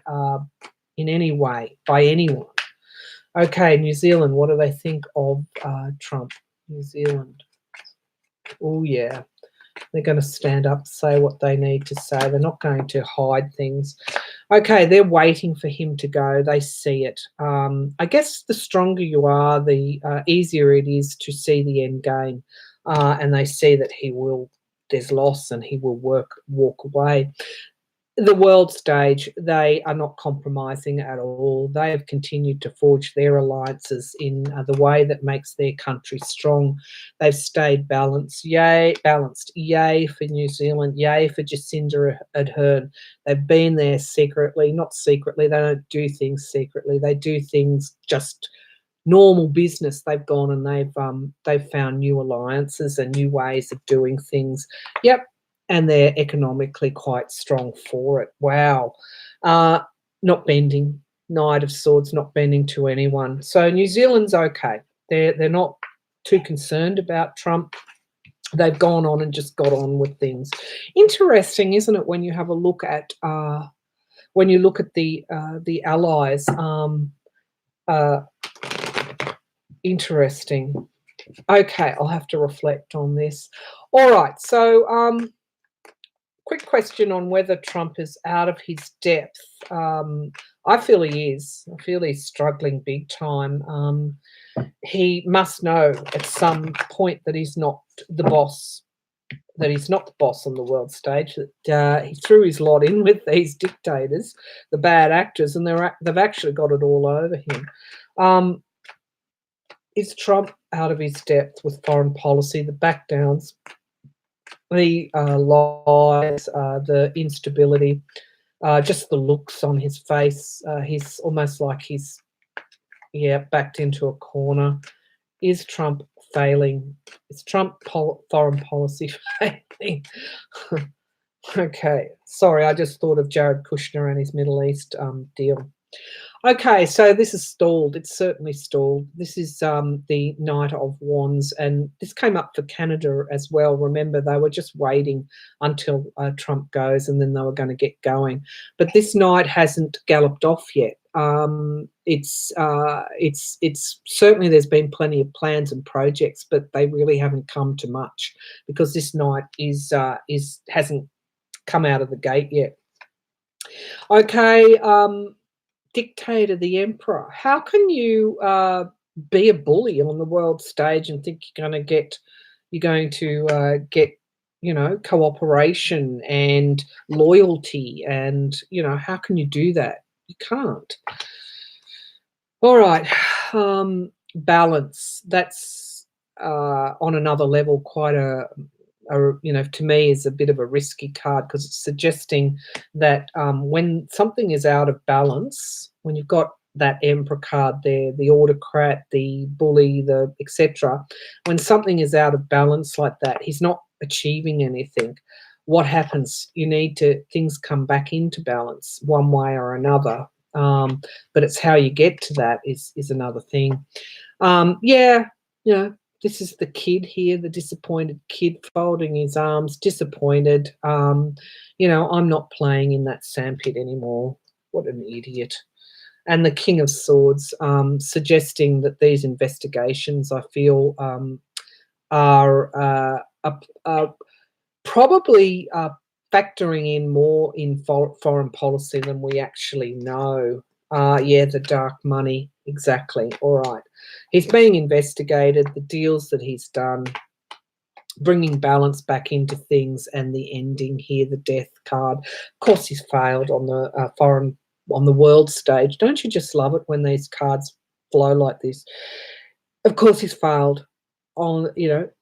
by anyone. Okay, New Zealand, what do they think of Trump? New Zealand. Oh, yeah. They're going to stand up, say what they need to say. They're not going to hide things. Okay, they're waiting for him to go. They see it. I guess the stronger you are, the easier it is to see the end game. And they see that there's loss and he will walk away. The world stage, they are not compromising at all. They have continued to forge their alliances in the way that makes their country strong. They've stayed balanced. Yay for New Zealand. Yay for Jacinda Ardern. They've been there secretly, not secretly. They don't do things secretly. They do things just normal business. They've gone and they've found new alliances and new ways of doing things. Yep. And they're economically quite strong for it. Wow. Not bending. Knight of Swords, not bending to anyone. So New Zealand's okay. They're not too concerned about Trump. They've gone on and just got on with things. Interesting, isn't it, when you have a look at the allies. Interesting. Okay, I'll have to reflect on this. All right, so quick question on whether Trump is out of his depth. I feel he is. I feel he's struggling big time. He must know at some point that he's not the boss, that he's not the boss on the world stage, that he threw his lot in with these dictators, the bad actors, and they've actually got it all over him. Is Trump out of his depth with foreign policy, the backdowns, the lies, the instability, just the looks on his face? He's almost like he's, backed into a corner. Is Trump failing? Is Trump foreign policy failing? Okay, sorry, I just thought of Jared Kushner and his Middle East deal. Okay, so this is stalled. It's certainly stalled. This is the Knight of Wands, and this came up for Canada as well. Remember, they were just waiting until Trump goes, and then they were going to get going. But this Knight hasn't galloped off yet. It's certainly, there's been plenty of plans and projects, but they really haven't come to much because this Knight hasn't come out of the gate yet. Okay. Dictator, the emperor. How can you be a bully on the world stage and think you're going to get cooperation and loyalty, and how can you do that? You can't. All right. Balance. That's on another level quite to me is a bit of a risky card, because it's suggesting that when something is out of balance, when you've got that emperor card there, the autocrat, the bully, the etc., when something is out of balance like that, he's not achieving anything. What happens? Things come back into balance one way or another. But it's how you get to that is another thing. This is the kid here, the disappointed kid folding his arms, disappointed. I'm not playing in that sandpit anymore. What an idiot. And the King of Swords, suggesting that these investigations, I feel, are probably factoring in more in foreign policy than we actually know. The dark money. Exactly. All right. He's being investigated, the deals that he's done, bringing balance back into things, and the ending here, the death card. Of course, he's failed on the world stage. Don't you just love it when these cards flow like this? Of course, he's failed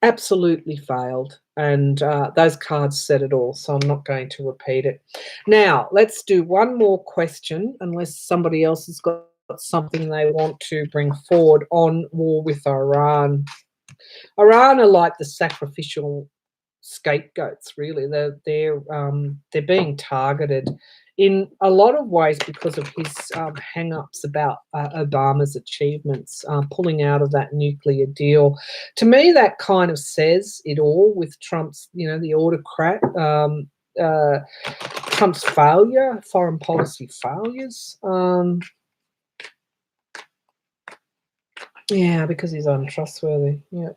absolutely failed. And those cards said it all, so I'm not going to repeat it. Now, let's do one more question, unless somebody else has got something they want to bring forward on war with Iran. Iran are like the sacrificial scapegoats, really. They're being targeted in a lot of ways because of his hang-ups about Obama's achievements, pulling out of that nuclear deal. To me, that kind of says it all with Trump's, the autocrat, Trump's failure, foreign policy failures. Because he's untrustworthy. Yeah.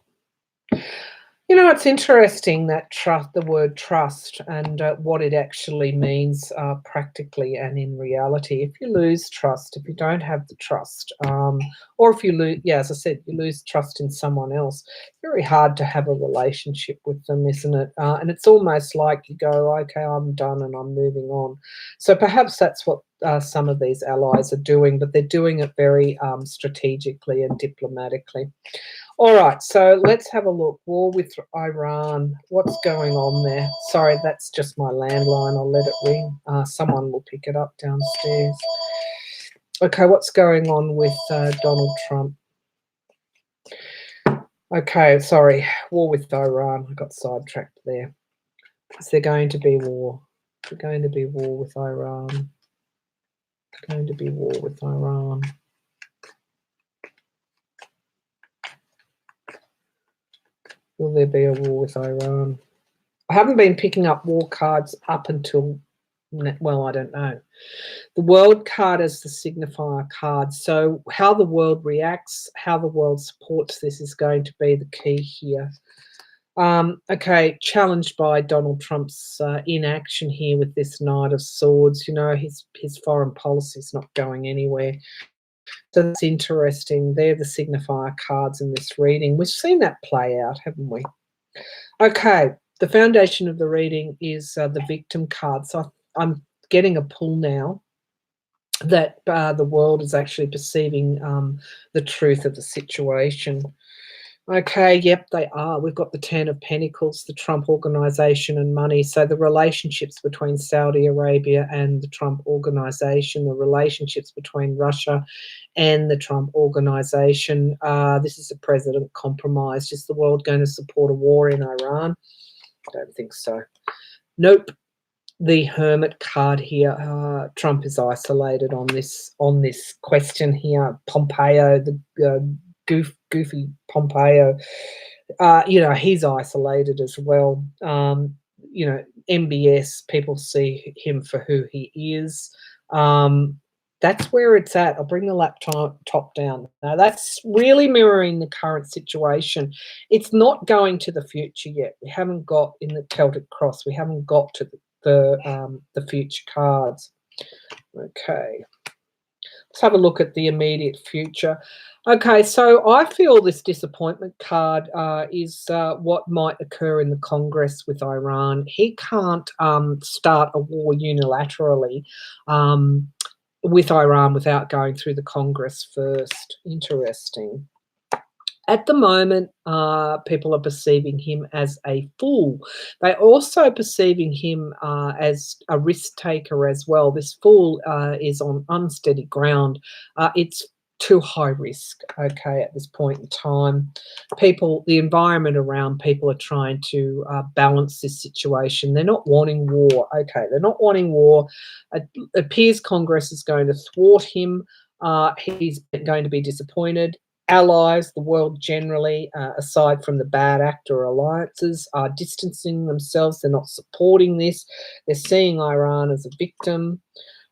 It's interesting that the word trust, and what it actually means practically and in reality. If you lose trust, if you don't have the trust, or if you lose, as I said, you lose trust in someone else, very hard to have a relationship with them, isn't it? And it's almost like you go, okay, I'm done and I'm moving on. So perhaps that's what some of these allies are doing, but they're doing it very strategically and diplomatically. All right, so let's have a look. War with Iran. What's going on there? Sorry, that's just my landline. I'll let it ring. Someone will pick it up downstairs. Okay, what's going on with Donald Trump? Okay, sorry. War with Iran. I got sidetracked there. Is there going to be war? Is there going to be war with Iran? Is there going to be war with Iran? Will there be a war with Iran? I haven't been picking up war cards up until Well, I don't know. The world card is the signifier card. So how the world reacts, how the world supports this is going to be the key here. Okay, challenged by Donald Trump's inaction here with this Knight of Swords. You know, his foreign policy is not going anywhere. So that's interesting. They're the signifier cards in this reading. We've seen that play out, haven't we? Okay, the foundation of the reading is the victim card. So I'm getting a pull now that the world is actually perceiving the truth of the situation. Okay, yep, they are. We've got the 10 of Pentacles, the Trump Organization and money. So the relationships between Saudi Arabia and the Trump Organization, the relationships between Russia and the Trump Organization. This is a president compromise. Is the world going to support a war in Iran? I don't think so. Nope. The Hermit card here. Trump is isolated on this question here. Pompeo, the goofy Pompeo, you know, he's isolated as well. You know, MBS, people see him for who he is. That's where it's at. I'll bring the laptop down. Now, that's really mirroring the current situation. It's not going to the future yet. We haven't got in the Celtic Cross. We haven't got to the future cards. Okay. Let's have a look at the immediate future. Okay, so I feel this disappointment card is what might occur in the Congress with Iran. He can't start a war unilaterally with Iran without going through the Congress first. Interesting. At the moment, people are perceiving him as a fool. They're also perceiving him as a risk taker as well. This fool is on unsteady ground. It's too high risk, okay, at this point in time. People, the environment around people are trying to balance this situation. They're not wanting war, okay, they're not wanting war. It appears Congress is going to thwart him. He's going to be disappointed. Allies, the world generally, aside from the bad actor alliances, are distancing themselves. They're not supporting this. They're seeing Iran as a victim.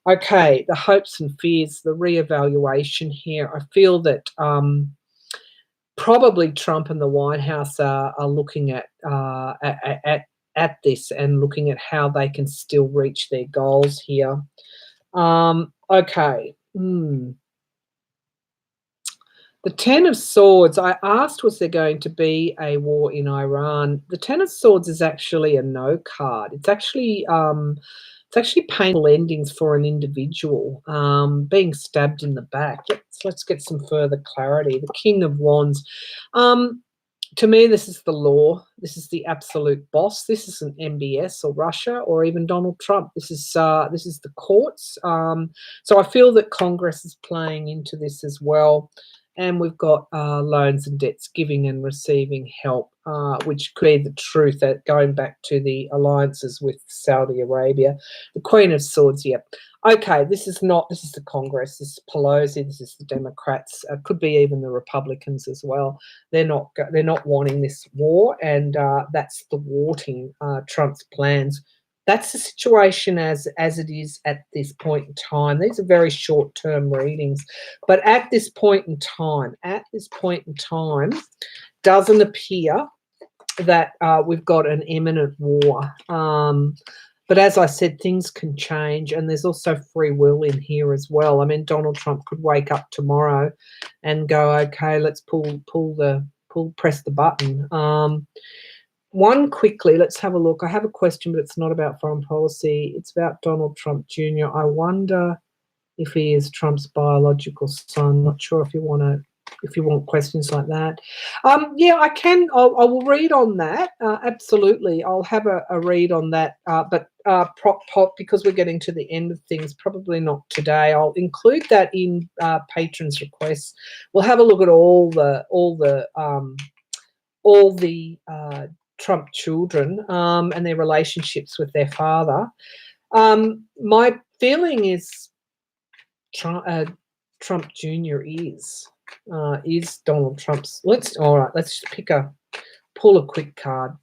Okay, the hopes and fears, the reevaluation here. I feel that probably Trump and the White House are looking at this and looking at how they can still reach their goals here. Okay. The 10 of Swords, I asked, was there going to be a war in Iran? The 10 of Swords is actually a no card. It's actually painful endings for an individual, being stabbed in the back. Let's get some further clarity. The King of Wands. To me, this is the law. This is the absolute boss. This isn't MBS or Russia or even Donald Trump. This is the courts. So I feel that Congress is playing into this as well. And we've got loans and debts, giving and receiving help, which could be the truth, that going back to the alliances with Saudi Arabia. The Queen of Swords, yep. Okay, this is the Congress, this is Pelosi, this is the Democrats, could be even the Republicans as well. They're not wanting this war, and that's thwarting Trump's plans. That's the situation as it is at this point in time. These are very short-term readings. But at this point in time, doesn't appear that we've got an imminent war. But as I said, things can change, and there's also free will in here as well. I mean, Donald Trump could wake up tomorrow and go, okay, let's press the button. One quickly, let's have a look. I have a question, but it's not about foreign policy. It's about Donald Trump Jr. I wonder if he is Trump's biological son. Not sure if you want questions like that. Yeah, I can. I will read on that. Absolutely, I'll have a read on that. But because we're getting to the end of things, probably not today. I'll include that in patrons' requests. We'll have a look at all the Trump children and their relationships with their father. My feeling is Trump Jr. is Donald Trump's. Let's just pull a quick card.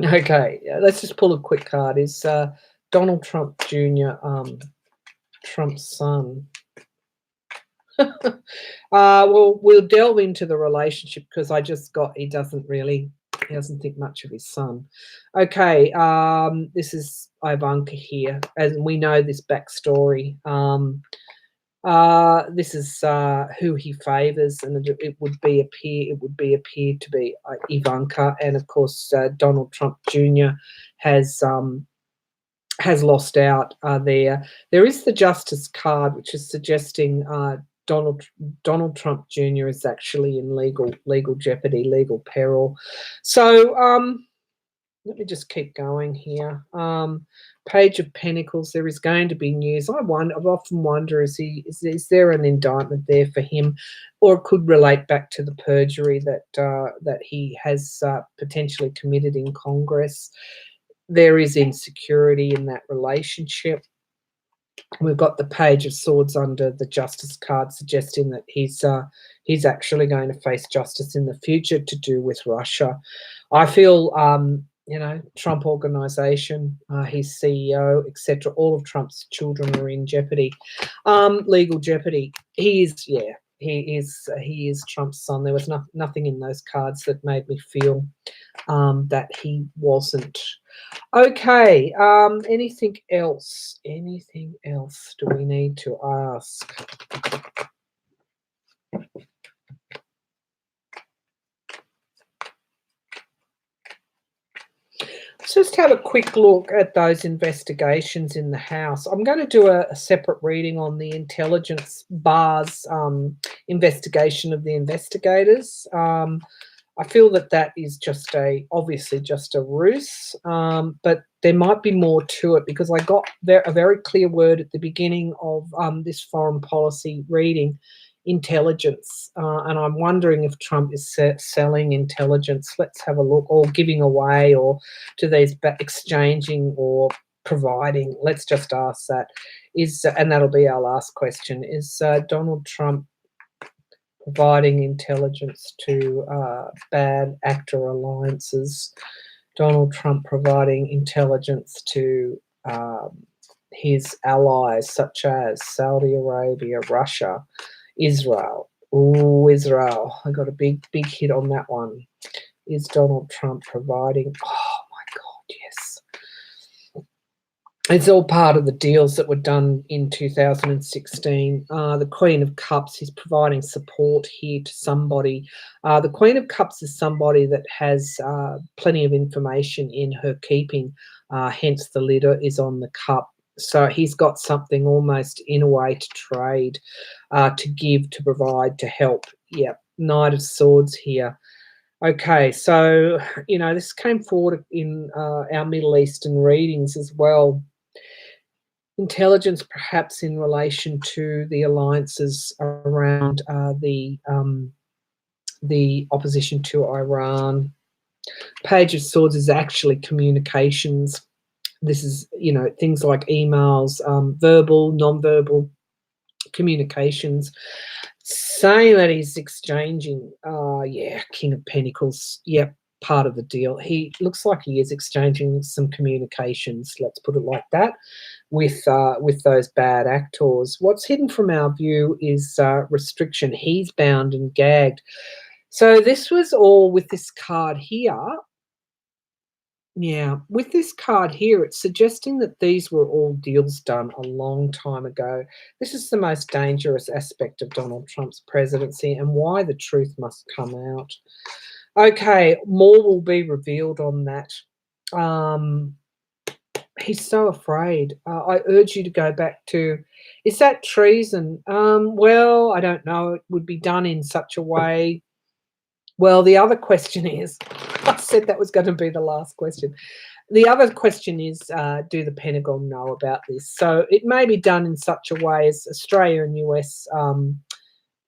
Okay, let's just pull a quick card. Is Donald Trump Jr., Trump's son. Well, we'll delve into the relationship because he doesn't think much of his son. Okay, this is Ivanka here, and we know this backstory. This is who he favors, and it would appear to be Ivanka, and of course Donald Trump Jr. has lost out there. There is the Justice card, which is suggesting Donald Trump Jr. is actually in legal jeopardy, legal peril. So let me just keep going here. Page of Pentacles. There is going to be news. I've often wonder: is there an indictment there for him, or it could relate back to the perjury that he has potentially committed in Congress. There is insecurity in that relationship. We've got the Page of Swords under the Justice card, suggesting that he's actually going to face justice in the future to do with Russia. I feel, Trump Organization, his CEO, etc. All of Trump's children are in jeopardy, legal jeopardy. He is Trump's son. There was nothing in those cards that made me feel that he wasn't. Okay, anything else? Anything else do we need to ask? Let's just have a quick look at those investigations in the House. I'm going to do a separate reading on the intelligence bar's investigation of the investigators. I feel that is obviously just a ruse, but there might be more to it, because I got a very clear word at the beginning of this foreign policy reading: intelligence, and I'm wondering if Trump is selling intelligence. Let's have a look, or giving away, or to these exchanging or providing. Let's just ask that. And that'll be our last question: is Donald Trump providing intelligence to bad actor alliances? Donald Trump providing intelligence to his allies, such as Saudi Arabia, Russia, Israel. Ooh, Israel. I got a big hit on that one. Is Donald Trump providing? Oh my God, yes. It's all part of the deals that were done in 2016. The Queen of Cups is providing support here to somebody. The Queen of Cups is somebody that has plenty of information in her keeping, hence the lid is on the cup. So he's got something almost in a way to trade, to give, to provide, to help. Yeah, Knight of Swords here. Okay, so, this came forward in our Middle Eastern readings as well. Intelligence perhaps in relation to the alliances around the opposition to Iran. Page of Swords is actually communications. This is, things like emails, verbal, non-verbal communications, saying that he's exchanging, King of Pentacles, yep, part of the deal. He looks like he is exchanging some communications, let's put it like that, with those bad actors. What's hidden from our view is restriction. He's bound and gagged. So this was all with this card here. Yeah, with this card here, it's suggesting that these were all deals done a long time ago. This is the most dangerous aspect of Donald Trump's presidency, and why the truth must come out. Okay, more will be revealed on that. He's so afraid. I urge you to go back to, is that treason? Well, I don't know. It would be done in such a way. Well, the other question is, I said that was going to be the last question. The other question is, do the Pentagon know about this? So it may be done in such a way as Australia and US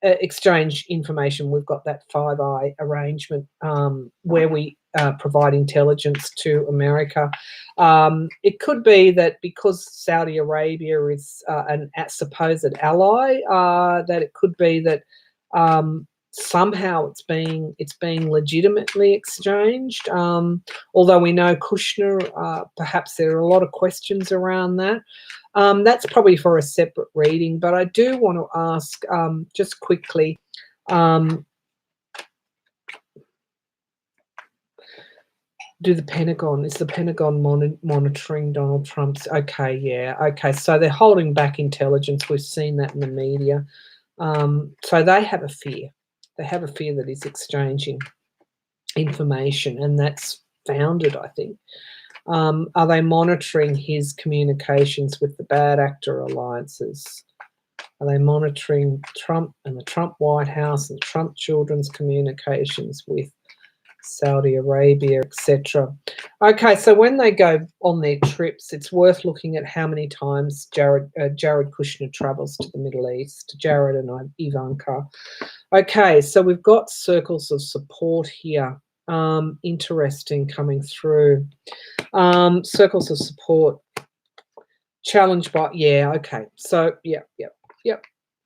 exchange information. We've got that Five Eye arrangement where we provide intelligence to America. It could be that because Saudi Arabia is a supposed ally, that it could be that somehow it's being legitimately exchanged. Although we know Kushner, perhaps there are a lot of questions around that. That's probably for a separate reading, but I do want to ask just quickly. Is the Pentagon monitoring Donald Trump's? Okay, yeah, okay. So they're holding back intelligence. We've seen that in the media. So they have a fear. They have a fear that he's exchanging information, and that's founded, I think. Are they monitoring his communications with the bad actor alliances? Are they monitoring Trump and the Trump White House and Trump children's communications with Saudi Arabia, etc.? Okay, so when they go on their trips, it's worth looking at how many times Jared Kushner travels to the Middle East, Jared and Ivanka. Okay, so we've got circles of support here. Interesting coming through. Circles of support challenged by, yeah, okay. So, yep.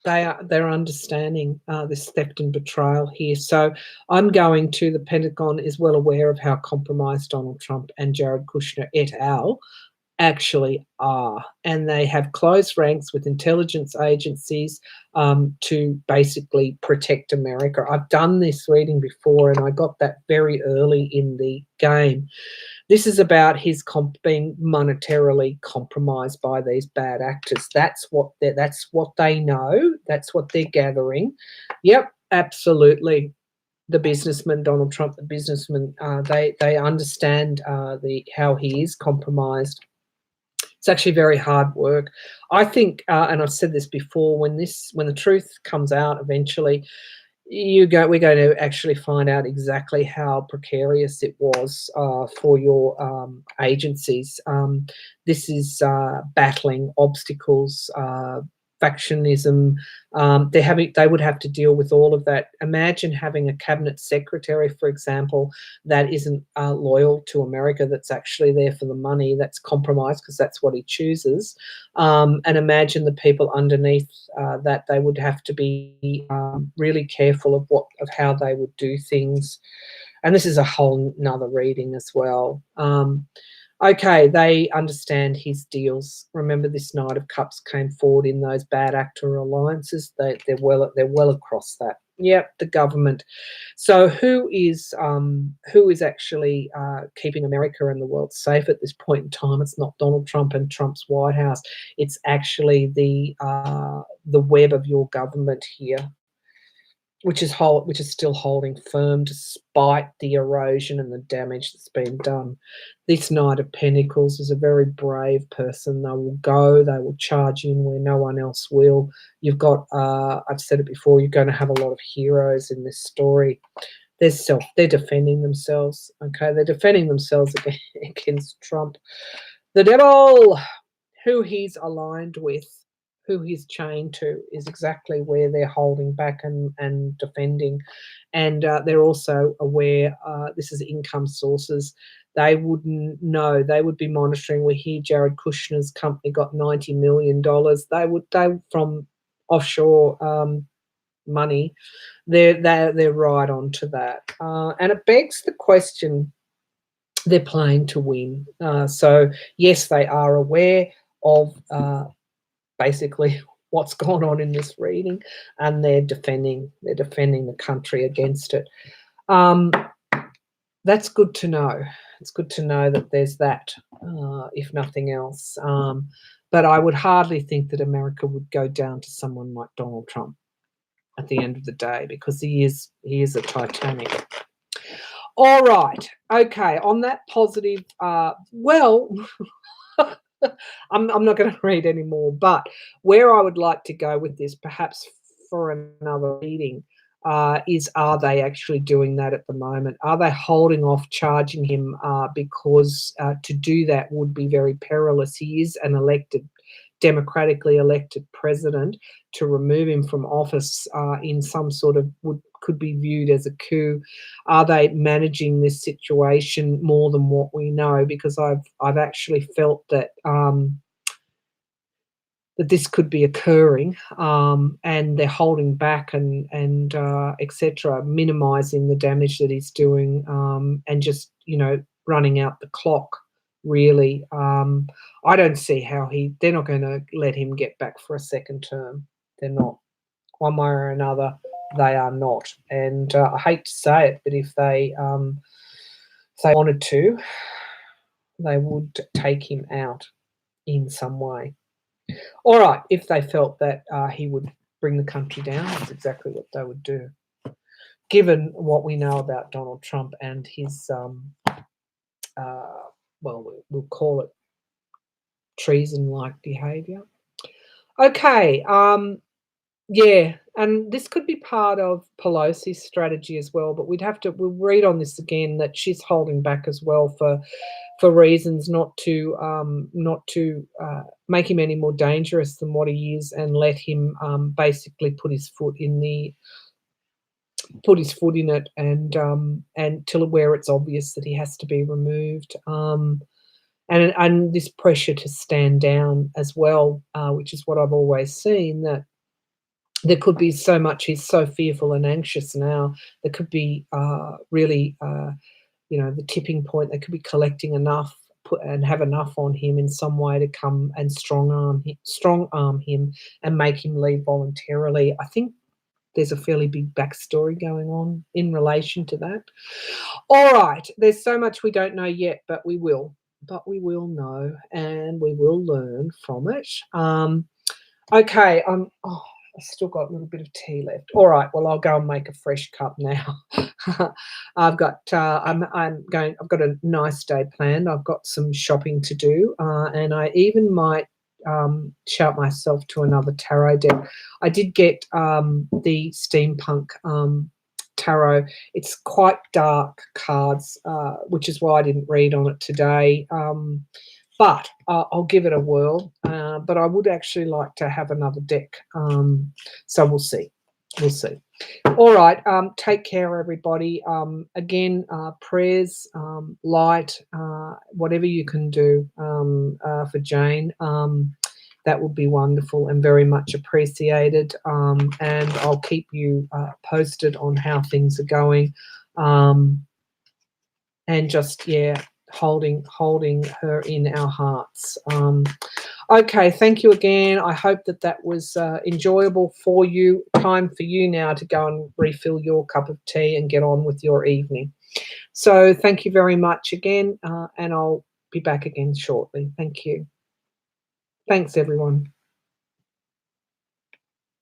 They're understanding this theft and betrayal here. So I'm going to the Pentagon is well aware of how compromised Donald Trump and Jared Kushner et al. Actually are, and they have close ranks with intelligence agencies to basically protect America. I've done this reading before, and I got that very early in the game. This is about his being monetarily compromised by these bad actors. That's what they know. That's what they're gathering. Yep, absolutely. The businessman, Donald Trump, the businessman, they understand how he is compromised. It's actually very hard work. I think, and I've said this before, when the truth comes out eventually, we're going to actually find out exactly how precarious it was for your agencies. This is battling obstacles, factionism. They would have to deal with all of that. Imagine having a cabinet secretary, for example, that isn't loyal to America, that's actually there for the money, that's compromised because that's what he chooses. And imagine the people underneath that. They would have to be really careful of how they would do things. And this is a whole nother reading as well. Okay, they understand his deals. Remember, this Knight of Cups came forward in those bad actor alliances. They're well across that. Yep, the government. So who is actually keeping America and the world safe at this point in time? It's not Donald Trump and Trump's White House. It's actually the web of your government here, which is still holding firm despite the erosion and the damage that's been done. This Knight of Pentacles is a very brave person. They will charge in where no one else will. You've got, I've said it before, you're going to have a lot of heroes in this story. They're defending themselves, okay? They're defending themselves against Trump. The devil, who he's aligned with, who he's chained to, is exactly where they're holding back and defending. And they're also aware this is income sources. They wouldn't know. They would be monitoring. We hear Jared Kushner's company got $90 million. They from offshore money. They're right onto that. And it begs the question, they're playing to win. So yes, they are aware of basically what's gone on in this reading, and they're defending the country against it. That's good to know. It's good to know that there's that, if nothing else. But I would hardly think that America would go down to someone like Donald Trump at the end of the day, because he is a Titanic. All right. Okay. On that positive, well, I'm not going to read anymore, but where I would like to go with this, perhaps for another reading, is, are they actually doing that at the moment? Are they holding off charging him because to do that would be very perilous? He is an democratically elected president. To remove him from office in some sort of could be viewed as a coup. Are they managing this situation more than what we know? Because I've actually felt that that this could be occurring, and they're holding back and etc., minimizing the damage that he's doing, and just, running out the clock, really. I don't see how they're not going to let him get back for a second term. They're not. One way or another, they are not. And I hate to say it, but if they wanted to, they would take him out in some way. All right, if they felt that he would bring the country down, that's exactly what they would do. Given what we know about Donald Trump and his, we'll call it treason-like behaviour. Okay, yeah, and this could be part of Pelosi's strategy as well, but we'll read on this again, that she's holding back as well for reasons not to make him any more dangerous than what he is, and let him basically put his foot in it, and till where it's obvious that he has to be removed. And this pressure to stand down as well, which is what I've always seen, that there could be so much, he's so fearful and anxious now, there could be really, the tipping point. They could be collecting enough and have enough on him in some way to come and strong arm him and make him leave voluntarily. I think there's a fairly big backstory going on in relation to that. All right, there's so much we don't know yet, but we will know, and we will learn from it. Okay, I've still got a little bit of tea left. All right, well, I'll go and make a fresh cup now. I've got a nice day planned. I've got some shopping to do, and I even might shout myself to another tarot deck. I did get the steampunk tarot. It's quite dark cards, which is why I didn't read on it today. But I'll give it a whirl. But I would actually like to have another deck. So we'll see. We'll see. All right. Take care, everybody. Again, prayers, light, whatever you can do for Jane. That would be wonderful and very much appreciated. And I'll keep you posted on how things are going. And just, holding her in our hearts. Okay, thank you again. I hope that was enjoyable for you. Time for you now to go and refill your cup of tea and get on with your evening. So thank you very much again, and I'll be back again shortly. Thank you. Thanks, everyone.